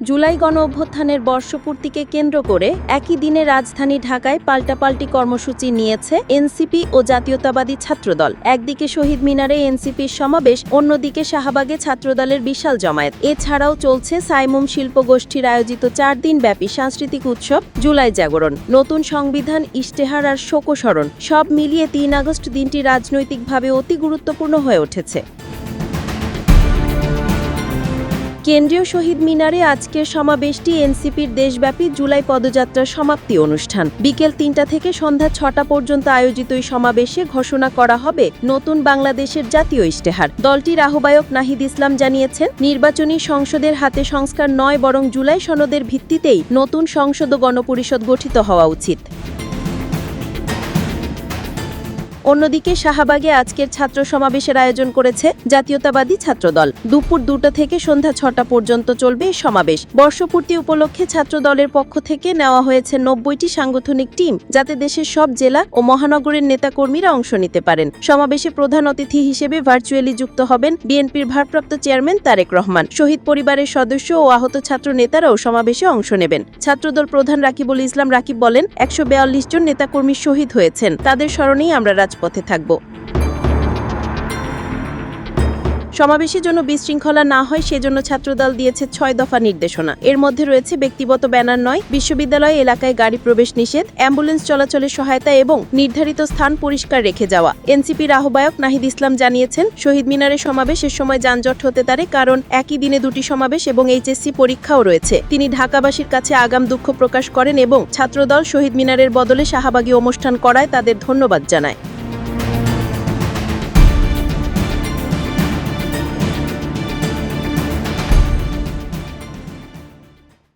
জুলাই গণঅভ্যুত্থানের বর্ষপূর্তিকে কেন্দ্র করে একই দিনে রাজধানী ঢাকায় পাল্টাপাল্টি কর্মসূচি নিয়েছে এনসিপি ও জাতীয়তাবাদী ছাত্রদল। একদিকে শহীদ মিনারে এনসিপির সমাবেশ, অন্যদিকে শাহবাগে ছাত্রদলের বিশাল জমায়েত। এছাড়াও চলছে সাইমুম শিল্পগোষ্ঠীর আয়োজিত 4 দিনব্যাপী সাংস্কৃতিক উৎসব জুলাই জাগরণ, নতুন সংবিধান, ইশতেহার আর শোকস্মরণ, সব মিলিয়ে 3 আগস্ট দিনটি রাজনৈতিকভাবে অতি গুরুত্বপূর্ণ হয়ে উঠেছে। কেন্দ্রীয় শহীদ মিনারে আজকের সমাবেশটি এনসিপির দেশব্যাপী জুলাই পদযাত্রার সমাপ্তি অনুষ্ঠান। বিকেল 3টা থেকে সন্ধ্যা 6টা পর্যন্ত আয়োজিত এই সমাবেশে ঘোষণা করা হবে নতুন বাংলাদেশের জাতীয় ইশতেহার। দলটির আহ্বায়ক নাহিদ ইসলাম জানিয়েছেন, নির্বাচনী সংসদের হাতে সংস্কার নয়, বরং জুলাই সনদের ভিত্তিতেই নতুন সংসদ ও গণপরিষদ গঠিত হওয়া উচিত। অন্যদিকে শাহবাগে আজকের ছাত্র সমাবেশের আয়োজন করেছে জাতীয়তাবাদী ছাত্রদল। দুপুর 2টা থেকে সন্ধ্যা 6টা পর্যন্ত চলবে এই সমাবেশ। বর্ষপূর্তি উপলক্ষে ছাত্রদলের পক্ষ থেকে নেওয়া হয়েছে 90টি সাংগঠনিক টিম, যাতে দেশের সব জেলা ও মহানগরের নেতাকর্মীরা অংশ নিতে পারেন। সমাবেশে প্রধান অতিথি হিসেবে ভার্চুয়ালি যুক্ত হবেন বিএনপির ভারপ্রাপ্ত চেয়ারম্যান তারেক রহমান। শহীদ পরিবারের সদস্য ও আহত ছাত্র নেতারাও সমাবেশে অংশ নেবেন। ছাত্রদল প্রধান রাকিবুল ইসলাম রাকিব বলেন, 142 জন নেতাকর্মী শহীদ হয়েছেন, তাদের স্মরণেই আমরা পথে থাকব। সমাবেশের জন্য বিশৃঙ্খলা না হয় সেজন্য ছাত্রদল দিয়েছে 6 দফা নির্দেশনা। এর মধ্যে রয়েছে ব্যক্তিগত ব্যানার নয়, বিশ্ববিদ্যালয় এলাকায় গাড়ি প্রবেশ নিষেধ, অ্যাম্বুলেন্স চলাচলের সহায়তা এবং নির্ধারিত স্থান পরিষ্কার রেখে যাওয়া। এনসিপির আহ্বায়ক নাহিদ ইসলাম জানিয়েছেন, শহীদ মিনারের সমাবেশের সময় যানজট হতে পারে, কারণ একই দিনে 2টি সমাবেশ এবং এইচএসসি পরীক্ষাও রয়েছে। তিনি ঢাকাবাসীর কাছে আগাম দুঃখ প্রকাশ করেন এবং ছাত্রদল শহীদ মিনারের বদলে শাহবাগে অনুষ্ঠান করায় তাদের ধন্যবাদ জানায়।